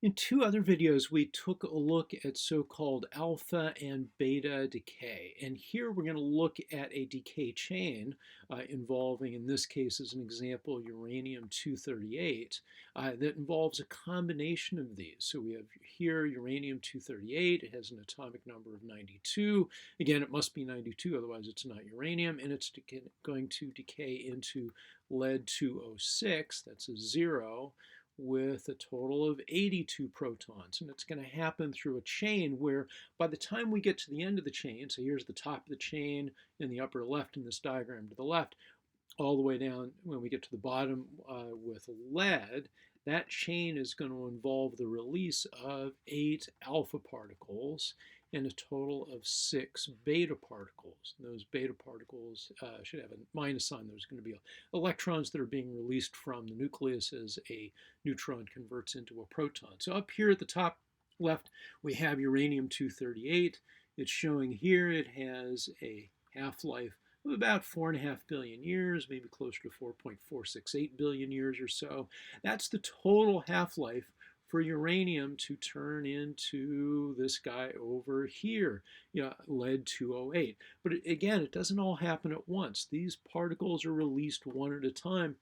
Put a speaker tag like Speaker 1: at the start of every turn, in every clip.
Speaker 1: In two other videos, we took a look at so-called alpha and beta decay. And here we're going to look at a decay chain involving, in this case as an example, uranium-238 that involves a combination of these. So we have here uranium-238. It has an atomic number of 92. Again, it must be 92, otherwise it's not uranium. And it's going to decay into lead-206. That's a 0, with a total of 82 protons. And it's going to happen through a chain where by the time we get to the end of the chain, so here's the top of the chain in the upper left in this diagram to the left, all the way down when we get to the bottom with lead, that chain is going to involve the release of 8 alpha particles and a total of 6 beta particles. And those beta particles should have a minus sign. There's going to be electrons that are being released from the nucleus as a neutron converts into a proton. So up here at the top left, we have uranium-238. It's showing here it has a half-life of about 4.5 billion years, maybe closer to 4.468 billion years or so. That's the total half-life for uranium to turn into this guy over here, lead-208. But again, it doesn't all happen at once. These particles are released one at a time,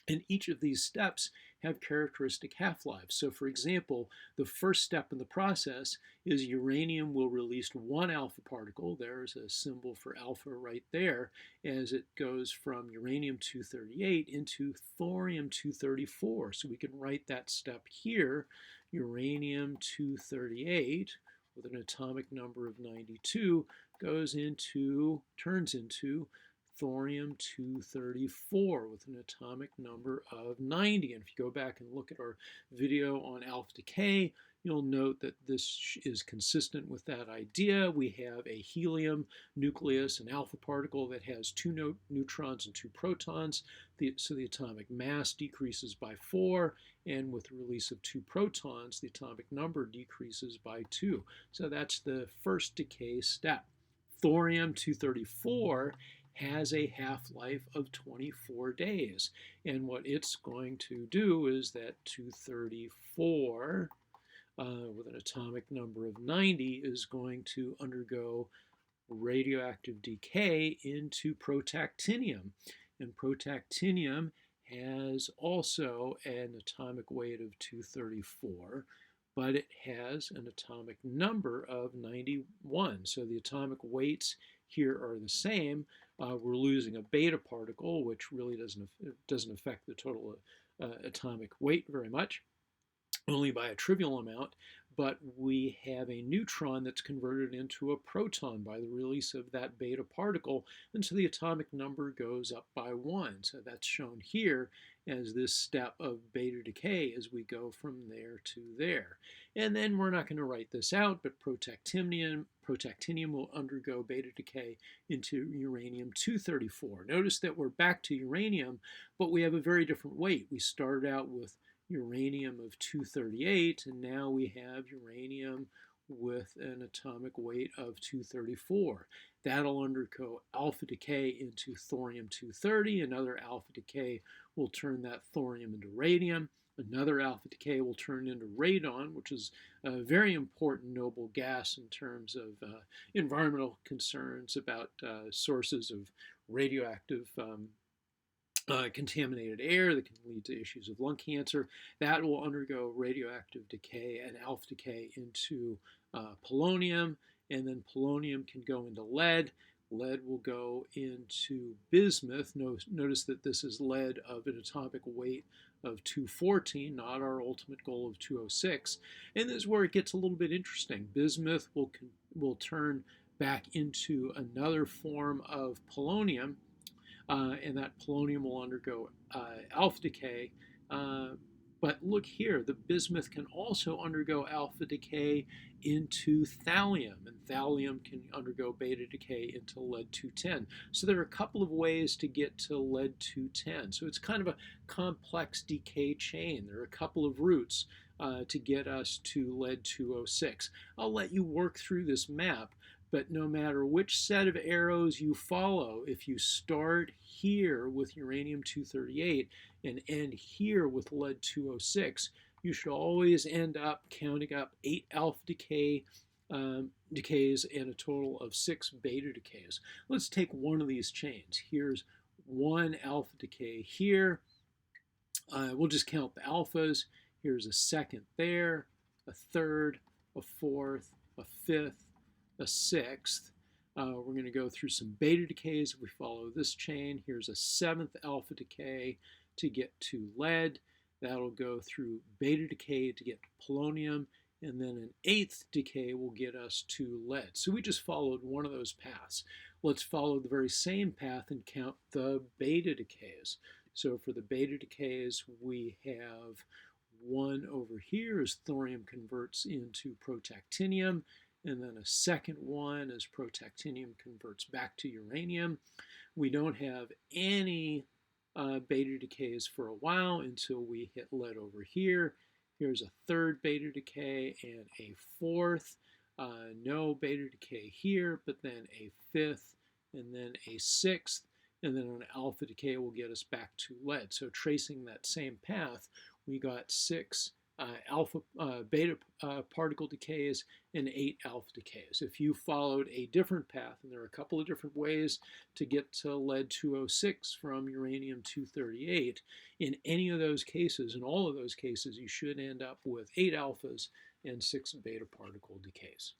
Speaker 1: and each of these steps have characteristic half-lives. So for example, the first step in the process is uranium will release 1 alpha particle. There's a symbol for alpha right there as it goes from uranium-238 into thorium-234. So we can write that step here, uranium-238 with an atomic number of 92 turns into thorium-234 with an atomic number of 90. And if you go back and look at our video on alpha decay, you'll note that this is consistent with that idea. We have a helium nucleus, an alpha particle that has 2 neutrons and 2 protons. So the atomic mass decreases by 4, and with the release of 2 protons, the atomic number decreases by 2. So that's the first decay step. Thorium-234 has a half-life of 24 days. And what it's going to do is that 234 with an atomic number of 90 is going to undergo radioactive decay into protactinium. And protactinium has also an atomic weight of 234, but it has an atomic number of 91. So the atomic weights here are the same. We're losing a beta particle, which really doesn't affect the total atomic weight very much, only by a trivial amount, but we have a neutron that's converted into a proton by the release of that beta particle, and so the atomic number goes up by 1. So that's shown here as this step of beta decay as we go from there to there. And then we're not going to write this out, but protactinium will undergo beta decay into uranium-234. Notice that we're back to uranium, but we have a very different weight. We started out with uranium of 238, and now we have uranium with an atomic weight of 234. That'll undergo alpha decay into thorium-230. Another alpha decay will turn that thorium into radium. Another alpha decay will turn into radon, which is a very important noble gas in terms of environmental concerns about sources of radioactive contaminated air that can lead to issues of lung cancer. That will undergo radioactive decay and alpha decay into polonium, and then polonium can go into lead. Lead will go into bismuth. Notice that this is lead of an atomic weight of 214, not our ultimate goal of 206. And this is where it gets a little bit interesting. Bismuth will turn back into another form of polonium, and that polonium will undergo alpha decay. But look here, the bismuth can also undergo alpha decay into thallium, and thallium can undergo beta decay into lead-210. So there are a couple of ways to get to lead-210. So it's kind of a complex decay chain. There are a couple of routes to get us to lead-206. I'll let you work through this map, but no matter which set of arrows you follow, if you start here with uranium-238 and end here with lead-206, you should always end up counting up 8 alpha decays and a total of 6 beta decays. Let's take one of these chains. Here's one alpha decay here. We'll just count the alphas. Here's a second there, a third, a fourth, a fifth, a sixth. We're going to go through some beta decays if we follow this chain. Here's a seventh alpha decay to get to lead. That'll go through beta decay to get to polonium, and then an eighth decay will get us to lead. So we just followed one of those paths. Let's follow the very same path and count the beta decays. So for the beta decays, we have one over here as thorium converts into protactinium, and then a second one as protactinium converts back to uranium. We don't have any beta decays for a while until we hit lead over here. Here's a third beta decay and a fourth. No beta decay here, but then a fifth and then a sixth. And then an alpha decay will get us back to lead. So tracing that same path, we got 6 beta particle decays and 8 alpha decays. If you followed a different path, and there are a couple of different ways to get to lead 206 from uranium 238, in any of those cases, in all of those cases, you should end up with 8 alphas and 6 beta particle decays.